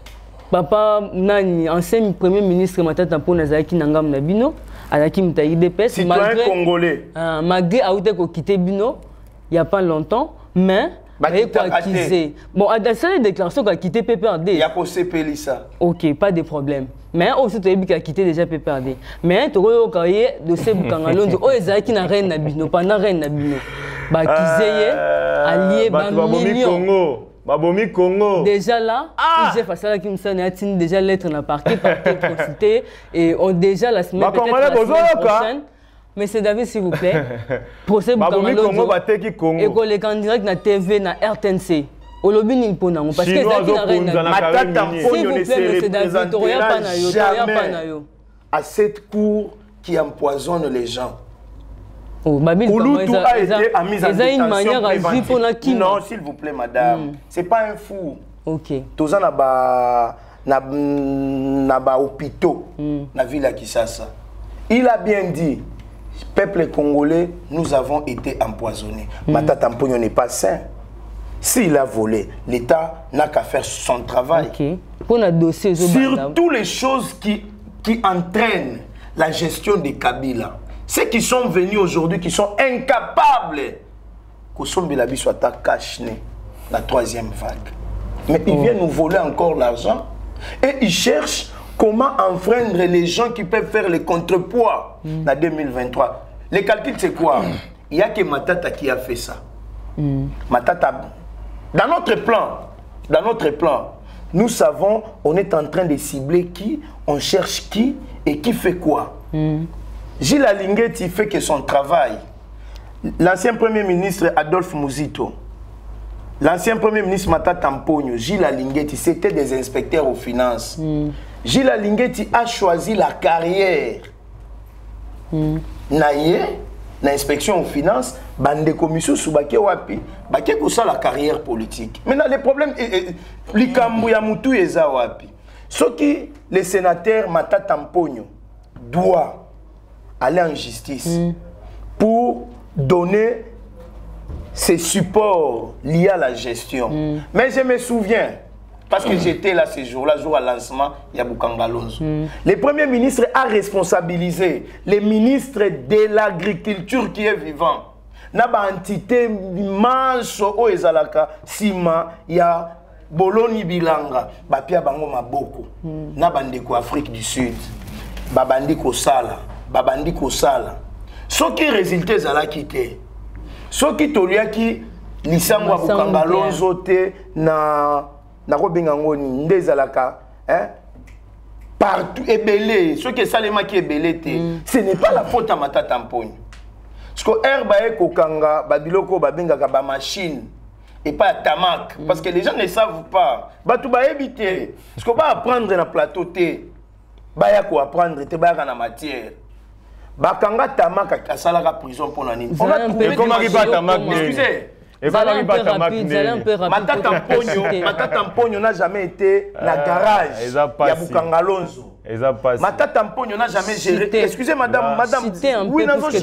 Papa nani ancien premier ministre Matata Mpona Zaki Nangam na bino. Alaki mta IDPS citoyen congolais. Malgré aouté ko quitter bino il y a pas longtemps mais acquisé. Bon à cette déclaration qu'a quitté PPRD. Il y a posé Pelissa. OK, pas de problème. Mais aussi tu as quitté déjà PPRD. Mais tu as carrière de ces Bukanga Lonzo o ezaki na reine na bino pendant reine na bino. Ba akquisé allié ba million. Babomi Congo. Déjà là, j'ai fait ça qui me sonne déjà lettre na parquet consulté et on déjà la semaine prochaine. Mais c'est David s'il vous plaît. Procès Babomi Congo bateki Congo. Et les en direct na TV na RTNC. Au lobby ni pona parce que ça qui na reine. S'il vous plaît monsieur David, toya pas na yo. À cette cour qui empoisonne les gens. Ouloutou a été mis en détention préventive. Non, s'il vous plaît, madame. C'est pas un fou. Ok. Tous en a hôpitaux dans la ville de Kinshasa. Il a bien dit, peuple congolais, nous avons été empoisonnés. Matata Mpogno n'est pas sain. S'il a volé, l'État n'a qu'à faire son travail. Ok. Pour un dossier, sur toutes les choses qui entraînent la gestion des Kabila. Ceux qui sont venus aujourd'hui, qui sont incapables, que Sombelabi soit caché la troisième vague. Mais ils viennent nous voler encore l'argent et ils cherchent comment enfreindre les gens qui peuvent faire les contrepoids en 2023. Les calculs, c'est quoi? Il n'y a que Matata qui a fait ça. Matata, dans notre plan, nous savons, on est en train de cibler qui, on cherche qui et qui fait quoi. Gilles Alingueti fait que son travail. L'ancien premier ministre Adolphe Muzito, l'ancien premier ministre Matata Mpogno, Gilles Alingueti, c'était des inspecteurs aux finances. Gilles Alingueti a choisi la carrière. Naye, l'inspection aux finances, bande commission sous Baké Wapi, Baké Koussa la carrière politique. Maintenant, le problème est Likambu Yamutu Eza Wapi. Ce qui, le sénateur Matata Mpogno doit aller en justice pour donner ses supports liés à la gestion. Mais je me souviens, parce que j'étais là ce jour-là, jour à lancement, il y a Bukanga Lonzo. Le Premier ministre a responsabilisé le ministre de l'Agriculture qui est vivant. Naba entité immense au Ezalaka, Sima, il y a Boloni Bilanga, Bapia Bango Maboko, Nabandeko Afrique du Sud, Babandi Kosala. Babandi Kosala. Ce qui résultait à la quitter. Ce qui tolia qui lisango Bukanga Lonzo te na Robingangoni ndezalaka hein partout ébélé. Ce qui est salema qui ébélé te. Ce n'est pas la faute à Matata Mpogno. Parce que herba kokanga babiloko babengaka ba machine et pas tamak parce que les gens ne savent pas. Batu ba éviter. Parce que ba apprendre dans plateau te. Ba ya ko apprendre te ba na matière. Bakanga tamak à salaka prison pour l'année. On a trouvé comment il va tamak? Excusez. Et va un peu rapide, un peu rapide. Matata Mpogno n'a jamais été la garage. Il y a Bukangalonzo. Matata Mpogno n'a jamais géré. Excusez madame. Oui, non, je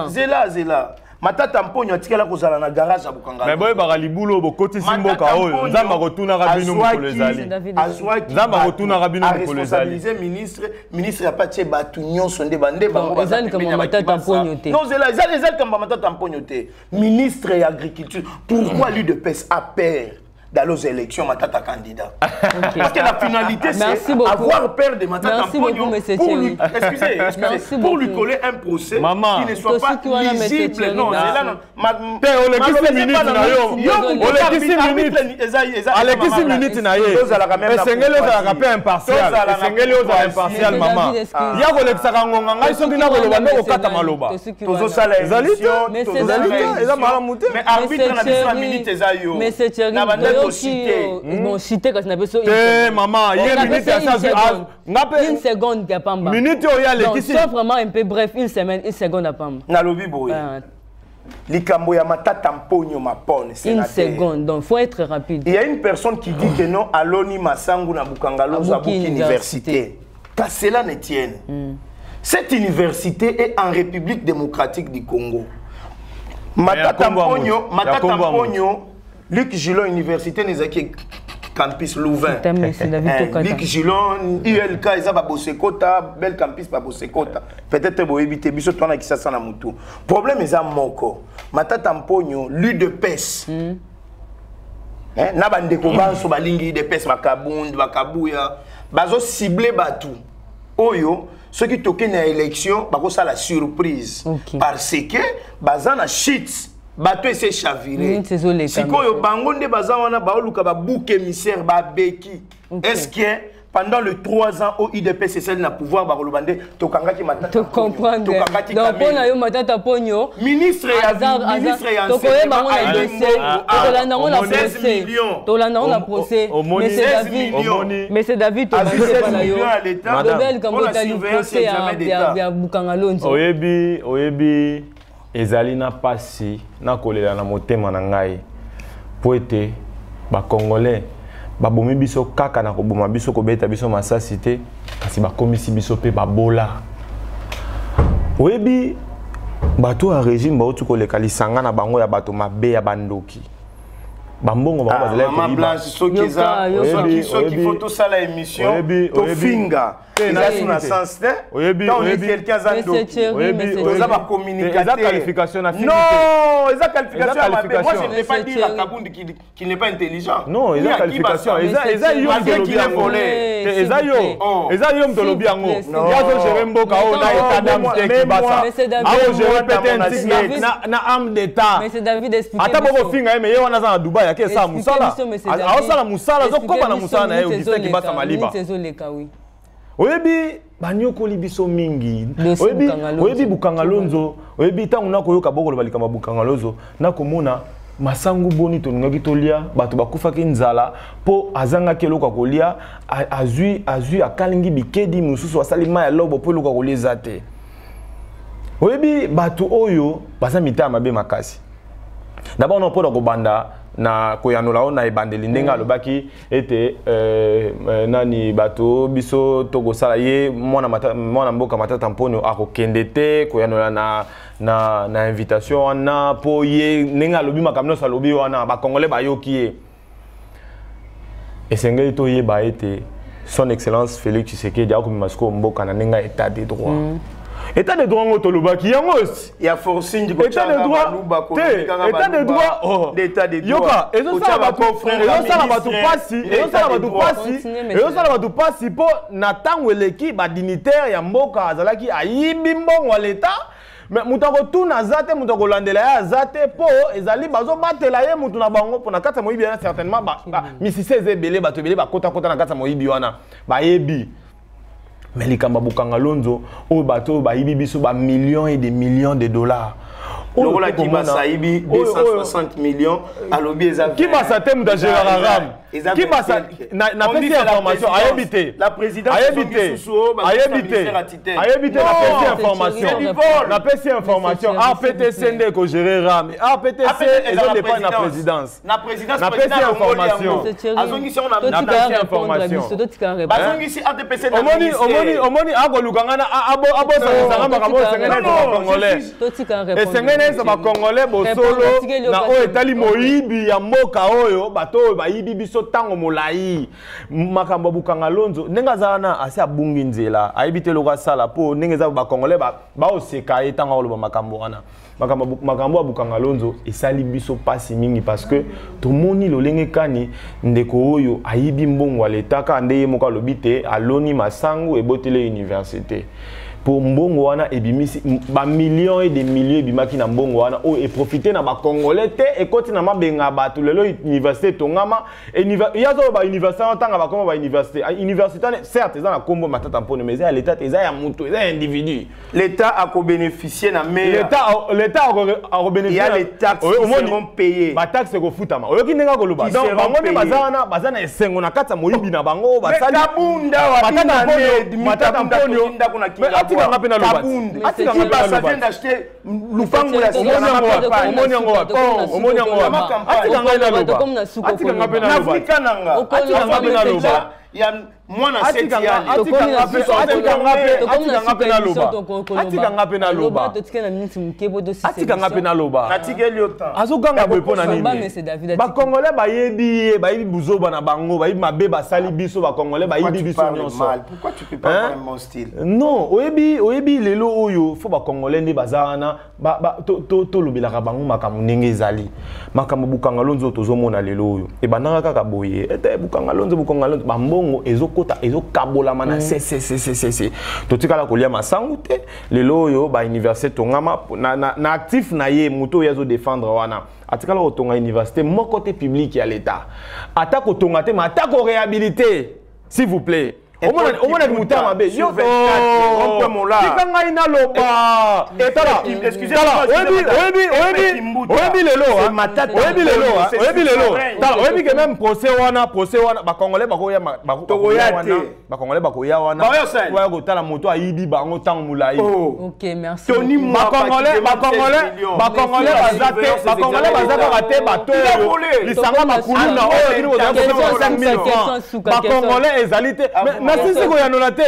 Zéla. Matata Mpogno atikala kozala na garage à Bukangalonzo. Mais boy ba libulo bokoti simboka oyo. Nzamba rotuna rabino mukolo ezali. Azwaki. Nzamba rotuna rabino mukolo ezali. Ministre a pas tie batu nyonso nde bande bango. Ezali comme Matata Mpogno te. Non, ezali comme Matata Mpogno te. Ministre de l'agriculture. Pourquoi lui de PES a peur d'aller aux élections, Matata candidat? Parce que la finalité, c'est avoir peur de Matata Mpogno pour lui coller un procès qui ne soit pas lisible. Non, c'est là. Bon, cité quand maman, il y a une seconde à Pamba. Minute sauf vraiment un peu bref, une seconde à Pamba. Nalobi boy. Likambo ya Matata Mpogno mapone. Une seconde, donc faut être rapide. Il y a une personne qui dit que non, Aloni Masangu na Bukangalonzo à Buki Université. Qu'à cela ne tienne. Cette université est en République démocratique du Congo. Matata Mpogno, Luc Gillon Université Nezaki Campus Louvain. Luc Gillon, ULK, ils ont Bosekota, Bel Campus pas Bosekota. Peut-être que éviter biso toi na kisasa na mutu. Problème est à moko. Matata Mpogno, lui de PES. Na bande ko banso balingi de PES bakabund, bakabuya, bazo cibler batu. Oyo ceux qui toquent na élection, bako ça la surprise parce que bazana shit. Bato ese chaviré. Sikoyo bango nde baza wana baoluka ba bouc émissaire ba beki. Est-ce que pendant les 3 ans au IDPS c'est celle na pouvoir ba kolobande tokanga ki Matata. To comprendre. Donc pona yo Matata Mpogno. Ministre ya tokoye bango na dossier. Tolanda ngo na procès. Tolanda ngo na procès. Mais c'est David Thomas na yo. Bebel Kambota li procès ya Bukangalonzo. Oyebi ezali na pasi na kolela na motema na ngai po ete ba congolais babomi biso kaka na koboma biso kobeta biso masasi te kasi bakomisi biso pe babola. Oyebi bato ya régime baotu koleka lisanga na bango ya bato mabe ya bandoki bambongo bango bazala ko liba soki photo sala émission to finga eza sous la sens quand quelqu'un zando oza ba communicateur eza qualification na non eza qualification moi je ne vais pas dire à Kabundi qui n'est pas intelligent non eza qualification eza yo mtolobi yango yazo gérer mboka o na état d'âme te basa azo gérer peut-être na âme d'état mais c'est David expliquer ata boko finga mais yo wana za na Dubai ya ke sa musala aosala musala zo koba na musala na yo gisa ki basa maliba oyebi banyokoli biso mingi oyebi Bukangalonzo oyebi tangu na koyoka bokolo balika Bukangalonzo na komona masangu boni tonungaki tolia bato bakufaki nzala po azangaki eloko kolia azui akalingi bikedi mususu asali mai ya lobo po eloko kolia eza te. Oyebi bato oyo baza mitama mabe makasi d'abord on peut kobanda na koyanola ona ebandeli ndenga alobaki ete nani bato biso tokosala ye mwana mboka Matata Mpogno akokende te koyanola na invitation wana po ye ndenga alobi makambo nyonso alobi wana bakongolais bayoki ye esengeli toyeba ete son excellence Félix Tshisekedi akomema sikoyo mboka na ndenga état de droit. État de droit ngoto lobaki yango il y a forcing du état de droit état de droit oh l'état de droit yoka ezo sala batu pasi po na tango eleki ba dignitaire ya mboka azalaki ayibi mbongo wa l'état mais mutako tuna zate mutako landela ya zate po ezali bazo batela ye mutu na bango po na kata moyibi yana certainement misise ezebele bato ebele bakota na kata moyibi wana bayebi. Mais les Bukangalonzo, au bateau, ils ont millions et des millions de dollars. Le rôle qui va saïbi 260 millions à l'objet qui va ça thème de Gérard Ram qui va ça n'a pas cette information a évité la présidence a évité la petite information APTC n'est que Gérard Ram APTC ils ont pas la présidence la présidence la petite information azongi si on a la petite information bazongi si APTC na omoni agolukangana abosa makambo sengene ba congolais et sengene ba congolais bosolo na o etali moyibi ya mboka oyo bato bayibi biso tango molai makambo bukanga lonzo nenga zana asi abungi nzela ayibite lokwa sala po nenga za ba congolais ba oseka etanga oloba makambo wana makambo abukanga lonzo esali biso pasi mingi parce que tomoni lolenge kani ndeko oyo ayibi mbongo wa leta ka ndeye moka lobite aloni masangu ebotele université pour mbongo wana ebimisi ba millions et des milliers bimaki na mbongo wana o et profiter na ba congolais te et koti na mabenga bato lelo université tongama et yazo ba université tanga ba koma ba université certes ça na kombo matata mpone mais ya l'état eza ya mutu eza individu l'état a ko bénéficier na meilleur l'état a bénéficier il y a les taxes qui seront payées ba taxe ko futama oyo kinenga ko loba donc bango ne bazana esengo na kata moyibi na bango basali kabunda wa matata mpone atika ngapi na loba atika ngapi ça vient d'acheter lupango ya omoni yango atika ngapi na loba atika ngapi na loba atika ngapi na loba ya mwana seti yani atika ngapi na loba atika ngapi na loba atika ngapi na loba atika eliotan azoganga bopo na nini ba congolais bayebi buzoba na bango bayebi mabe basali biso ba congolais bayebi biso nyonso pourquoi tu peux pas parler mon style non oyebi lelo oyo fo ba congolais ne bazana to lobelaka bango makambo ndenge ezali makambo bukanga lonzo tozomona lelo oyo e bandanga kaka boye ete bukanga lonzo bambongo ezokota ezokabolama na se totikala kolia masangu te lelo oyo ba université tongama na actif na ye moto yazo défendre wana atikala kotonga université moko te public ya l'état atako tonga te ma atako réhabiliter s'il vous plaît omona mutama be yo tikanga ina loba etala excusez-moi oyebi lelo tala oyebi que même procès wana ba congolais bakoya wana oya kotala moto ayibi bango tango mulai OK merci ba congolais bazaka te bato lisanga makulu na oyo kini kozala 5 000 francs ba congolais ezali te nasisi koyanola te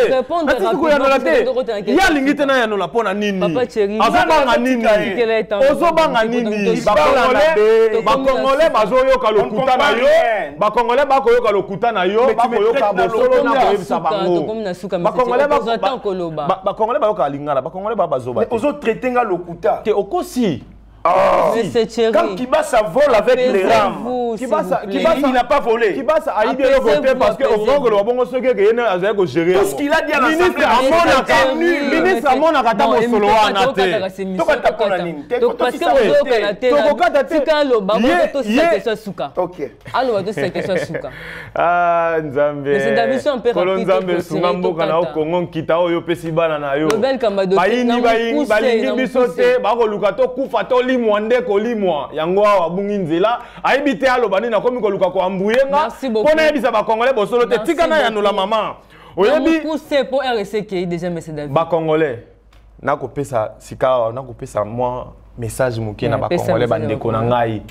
ya lingi te na yanola mpona nini azobanga nini bakongolais bazoyoka lokuta na yo bakongolais bakoyoka lokuta na yo bakoyoka bosolo na koyebisa bango bakongolais bayoka lingala bakongolais bazoba ozotraite nga lokuta te okosi quand Kibasa vole avec les rames, Kibasa il n'a pas volé. Kibasa a idée de voter parce que au Congo le bon ce que a gérer. Tout ce qu'il a dit à la ministre Amon a kata mosolo wana te. Parce que OK. Alors de cette question suka. Ah Nzambe. Nzambe sungamboka na Congo kita oyo pesi bana na yo. Balingi biso te bakoluka to kufa to limwande ko limwa yango awa bungi nzela ayibite alobani na komi koluka ko ambuyenga pona yebisa ba congolais bosolo te tikana ya nola mama oyebi pousser pour RSK déjà monsieur David ba congolais na ko pesa sika na ko pesa moi message moké na ba congolais bandeko na ngai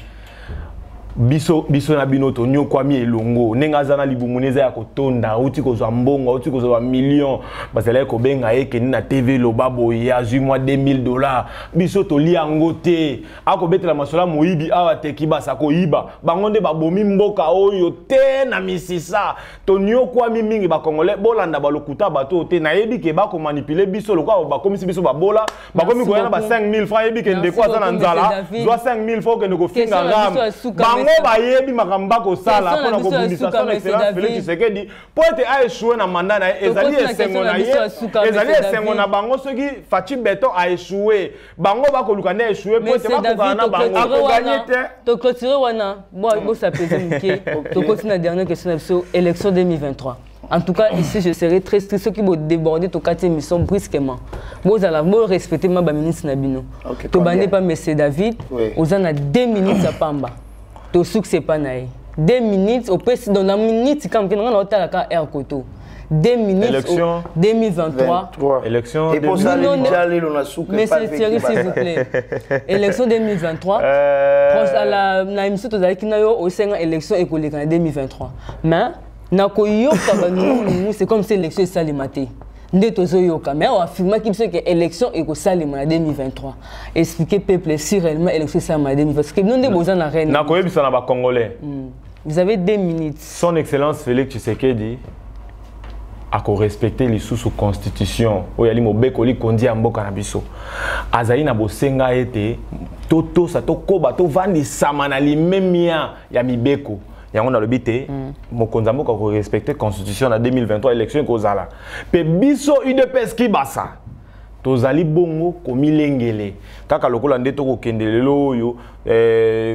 biso na bino to nyokwami elongo nenga zana libumuneza ya kotonda uti kozwa mbongo uti kozwa million basala ko benga eke na TV lobabo ya moi $2000 biso to liango te akobetela masola moyibi awa te kibasa ko yiba bango nde babomi mboka oyo te na misisa to nyokwami mingi ba congolais bolanda balokuta bato te na yebi ke ba ko manipuler biso lokwa ba komisi biso babola ba komi ko yana ba 5000 francs yebi ke ndeko azana nzala zwa 5000 francs ke ndeko finga ngam bango bayebi makamba ko sala pona ko bundisa son excellence Félix Tshisekedi po ete a échoué na mandat na ezali esengo na ye ezali esengo na bango soki Fachi Beton a échoué bango ba ko luka na échoué po ete ba ko kana bango to gagner te to clôturer wana bo ça pèse muké to continue la dernière question sur élection 2023 En tout cas, ici, je serai très strict. Ceux qui vont déborder ton quartier mission brusquement. Vous allez respecter ma ministre Nabino. Tu ne pas M. David. Vous en avez 2 minutes à Pamba. Tu succès pas naï. 2 minutes, au PS dans la minute, quand on a un air koto. 2 minutes. Élection 2023. Élection. Et pour ça, mais c'est Thierry, s'il vous plaît. Élection 2023. La émission, tu as dit qu'il y a une élection écolique en 2023. Mais, c'est comme si l'élection est salimate. Mais on affirme qu'il y a une élection écolique en 2023. Expliquez peuple si réellement l'élection est salimate en 2023. Parce que nous avons besoin de la reine. Vous avez 2 minutes. Son Excellence Félix Tshisekedi a respecté les sous-constitution. Oyali mobekoli kondi amboka na biso. Azali na bosenga ete toto sato koba to vandi samana limemia ya mibeko. Yango na lobité mokonza mboka ko respecter constitution na 2023 élection kozala. Pe biso UDPS ki basa. Tozali bongo komilengele. Kaka lokola ndeto ko kendelelo oyo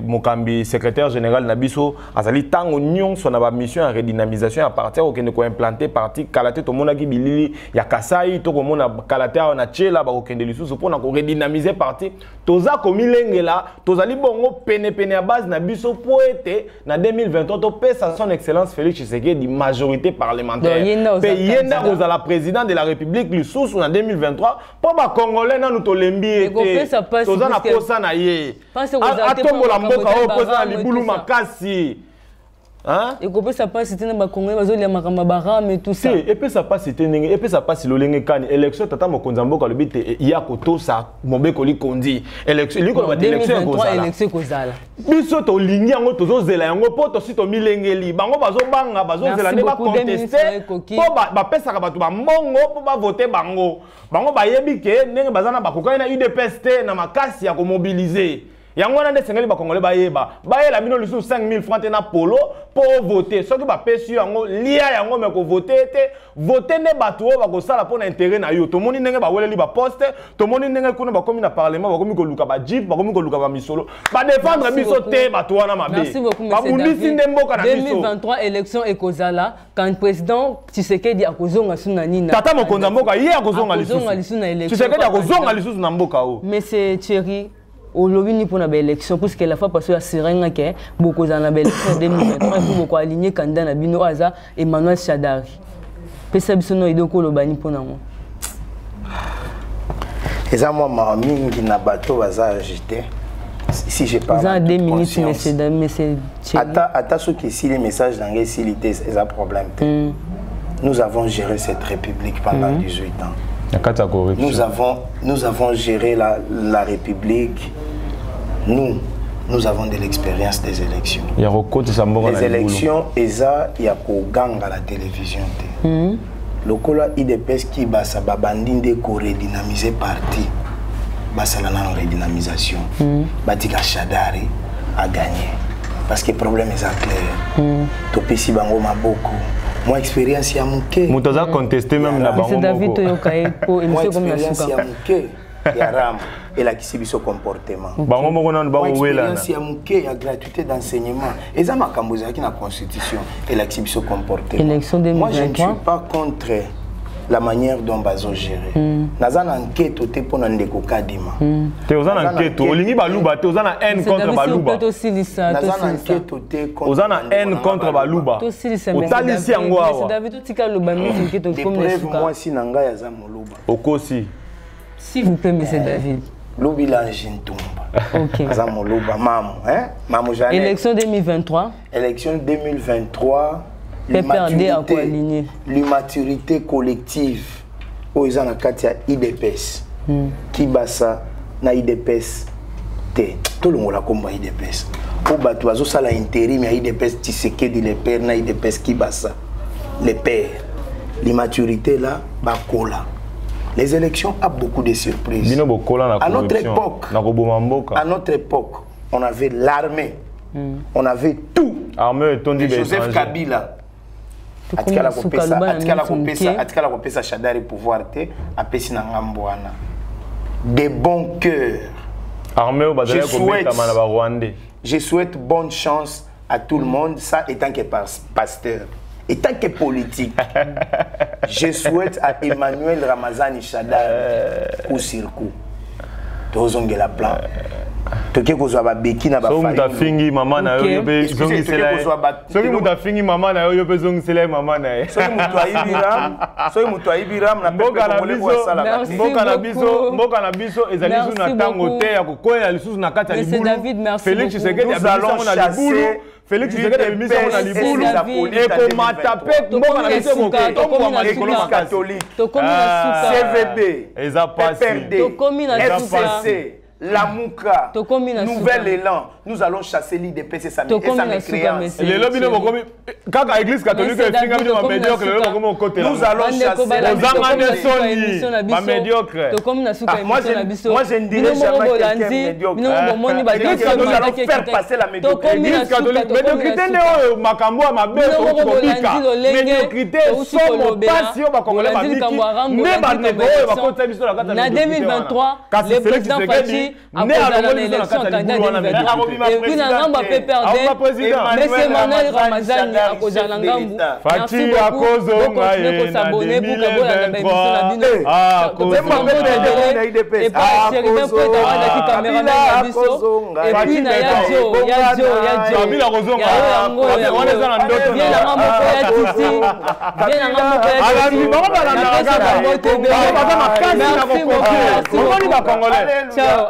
mokambi secrétaire général na biso azali tango nyonso na ba mission ya redynamisation à partir okende ko implanter parti kalaté to monaki bilili ya Kasai to ko mona kalaté na Tchela ba okende lisusu pona ko redynamiser parti toza komilengela tozali bongo pene ya base na biso po ete na 2023 to pesa son excellence Félix Tshisekedi majorité parlementaire pe yenda ozala président de la République lisusu na 2023 po ba congolais na nous to lembi ete toza na posa na ye atombola mboka oyo posa na libulu makasi. Et qu'on peut ça pas c'était dans Congo bazo les makambaram et tout ça. Et puis ça pas c'était ninge et puis ça pas si lolenge kani élection tata mokonza mboka lobite ya koto sa mobeko likondi élection liko ba élection kozala élection kozala biso to lingi yango tozo zela yango po to si to milengeli bango bazo banga bazo zela ne ba contester po ba pesa ka bato ba mbongo po ba voter bango ba yebi ke ndenge bazana ba kokana UDPS na makasi ya ko mobiliser. Yango na ndesengeli ba congolais bayela bino lisu 5000 francs na polo pour voter soki ba pesi yango lia yango me ko voter ne bato ba ko sala pour intérêt na yo to moni ndenge ba weleli ba poste to moni ndenge kuna ba komi na parlement ba komi ko luka ba jeep ba komi ko luka ba misolo ba défendre biso te bato wana mabe ba bundisi ndemboka na biso 2023 élection ekozala quand président Tshisekedi akozonga suna nina tata mokonza mboka ye akozonga lisusu Tshisekedi akozonga lisusu na mboka o mais c'est Thierry aujourd'hui pour la élection parce que la fois passée à Sirenga que beaucoup dans la élection 2023 pour beaucoup aligner candidat na bino aza Emmanuel Shadari pesa biso no idoko lo bani pour nango eza moi mingi na bateau baza agité si j'ai pas dans 2 minutes monsieur ata ceux qui si les messages dans les silité c'est un problème. Nous avons géré cette république pendant 18 ans. Nous avons géré la République. Nous avons de l'expérience des élections. Les élections, il y a gang à la télévision. Le cola IDPS qui basa babandine de redynamiser parti. Basa la redynamisation. Batika Shadari a gagné. Parce que le problème est clair. Topesi bango maboko. Moi expérience ya muke. Mutaza contester même na bango. C'est David Toyokae pour émission comme la expérience ya muke ya ram et la kisibiso comportement. Bango moko na ba wela. Expérience ya muke ya gratuité d'enseignement. Eza makambo za ki na constitution et la kisibiso comportement. Élection 2023. Moi je ne suis pas contre la manière dont bazo gérer. Nazana enquête oté pona ndeko kadima. Te ozana enquête olingi baluba te ozana haine contre baluba. Nazana enquête oté contre ozana haine contre baluba. Otalisi yango awa. C'est David tika loba mais enquête comme les suka. Moi si nanga ya za moluba. Okosi. S'il vous plaît monsieur David. Lobila Jintumba. OK. Za moluba mamu, hein? Mamu Jeanne. Élection 2023. Élection 2023. L'immaturité collective aux gens qui IDPS qui basa na IDPS te tout le monde a combat IDPS au bateau azo sala intérim ya IDPS Tshisekedi les pères na IDPS qui basa les pères l'immaturité là bakola les élections a beaucoup de surprises à notre époque on avait l'armée on avait tout armée Joseph Kabila atikala kopesa Shadari pouvoir te apesi na ngambo wana de bon cœur. Je souhaite bonne chance à tout le monde, ça étant que pasteur Et tant que politique, je souhaite à Emmanuel Ramazani Shadar coup sur coup. Tozonge la plan. Toke kozwa ba beki na ba fayi. So muta fingi mama na yo be zongi sela. So muta fingi mama na yo be zongi sela mama na ye. So mutu aibiram na mboka na biso ezali sous na tango te ya kokoya lisusu na kati ya libulu. David, merci. Félix Tshisekedi abimisa na libulu. Félix Tshisekedi abimisa na libulu. Et ko matape mboka na biso ko église catholique. CVB. Eza passé. FCC. La Mouka, nouvel élan, nous allons chasser l'IDPC et sa mécréance. Nous allons chasser la médiocre. Moi je ne dirais jamais quelqu'un médiocre. Nous allons faire passer la médiocrité. Médiocrité, médiocrité, en 2023, le président Fachi a posé l'élection en candidat 2022. Et puis, on va perdre. Mais c'est Emmanuel Ramazani à cause de l'Angambu. Merci beaucoup. Vous continuez de s'abonner pour que vous ayez la émission à Bino. Et pas chérie, d'un peu d'avoir des caméramans à Bisso. Et puis, il y a Joe. Il y a Joe. Il y a Joe. Ciao.